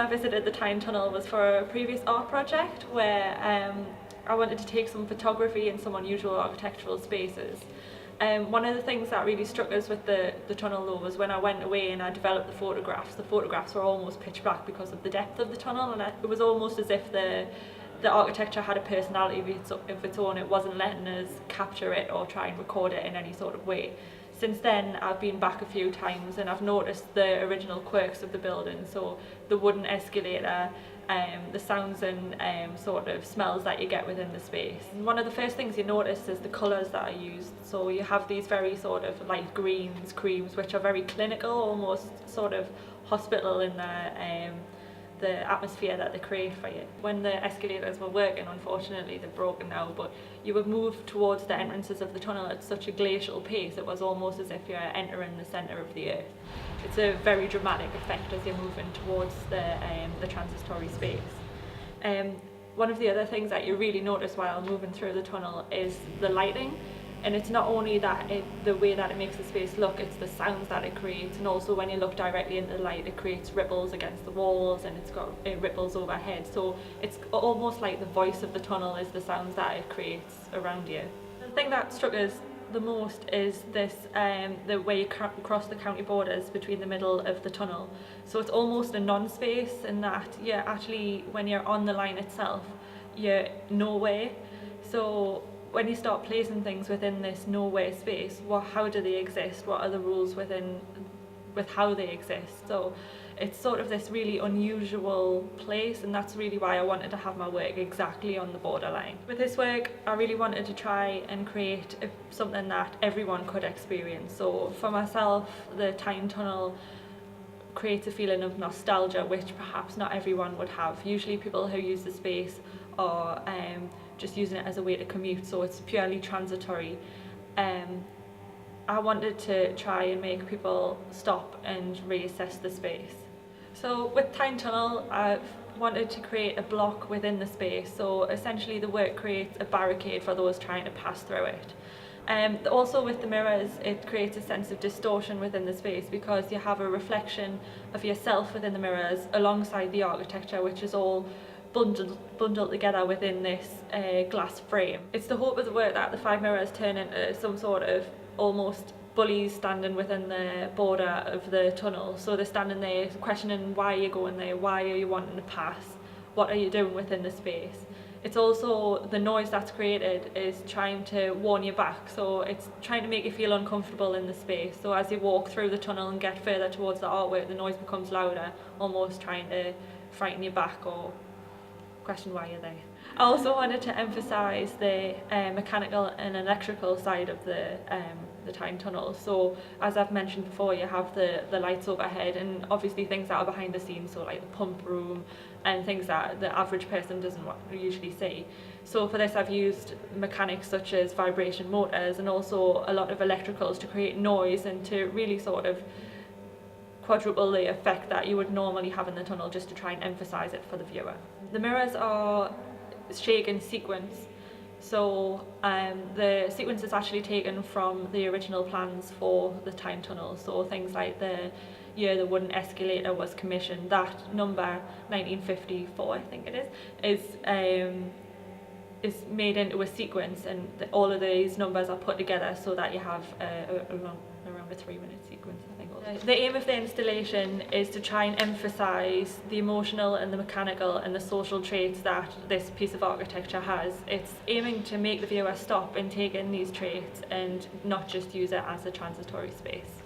I visited the Tyne tunnel was for a previous art project where I wanted to take some photography in some unusual architectural spaces. One of the things that really struck us with the tunnel though was when I went away and I developed the photographs were almost pitch black because of the depth of the tunnel, and it was almost as if the architecture had a personality of its own. It wasn't letting us capture it or try and record it in any sort of way. Since then I've been back a few times and I've noticed the original quirks of the building, so the wooden escalator, the sounds and sort of smells that you get within the space. And one of the first things you notice is the colours that are used. So you have these very sort of light greens, creams, which are very clinical, almost sort of hospital in the atmosphere that they create for you. When the escalators were working, unfortunately they're broken now, but you would move towards the entrances of the tunnel at such a glacial pace, it was almost as if you're entering the centre of the earth. It's a very dramatic effect as you're moving towards the transitory space. One of the other things that you really notice while moving through the tunnel is the lighting. And it's not only that the way that it makes the space look, it's the sounds that it creates, and also when you look directly into the light it creates ripples against the walls and it ripples overhead. So it's almost like the voice of the tunnel is the sounds that it creates around you. The thing that struck us the most is this, the way you cross the county borders between the middle of the tunnel. So it's almost a non-space in that you're actually, when you're on the line itself, you're nowhere. So when you start placing things within this nowhere space, how do they exist? What are the rules with how they exist? So it's sort of this really unusual place, and that's really why I wanted to have my work exactly on the borderline. With this work, I really wanted to try and create something that everyone could experience. So for myself, the Tyne tunnel creates a feeling of nostalgia, which perhaps not everyone would have. Usually people who use the space are just using it as a way to commute, so it's purely transitory. I wanted to try and make people stop and reassess the space. So with Tyne tunnel, I've wanted to create a block within the space, so essentially the work creates a barricade for those trying to pass through it. Also with the mirrors, it creates a sense of distortion within the space because you have a reflection of yourself within the mirrors alongside the architecture, which is all bundled together within this glass frame. It's the hope of the work that the 5 mirrors turn into some sort of almost bullies standing within the border of the tunnel. So they're standing there questioning why you're going there, why are you wanting to pass, what are you doing within the space. It's also the noise that's created is trying to warn you back, so it's trying to make you feel uncomfortable in the space. So as you walk through the tunnel and get further towards the artwork, the noise becomes louder, almost trying to frighten you back or question why you're there. I also wanted to emphasise the mechanical and electrical side of the Tyne tunnel. So as I've mentioned before, you have the lights overhead and obviously things that are behind the scenes, so like the pump room and things that the average person doesn't usually see. So for this I've used mechanics such as vibration motors and also a lot of electricals to create noise and to really sort of quadruple the effect that you would normally have in the tunnel, just to try and emphasise it for the viewer. The mirrors are shaken sequence, so the sequence is actually taken from the original plans for the Tyne tunnel. So things like year the wooden escalator was commissioned, that number 1954, I think it is made into a sequence, and all of these numbers are put together so that you have around a 3-minute sequence, I think. The aim of the installation is to try and emphasise the emotional and the mechanical and the social traits that this piece of architecture has. It's aiming to make the viewer stop and take in these traits and not just use it as a transitory space.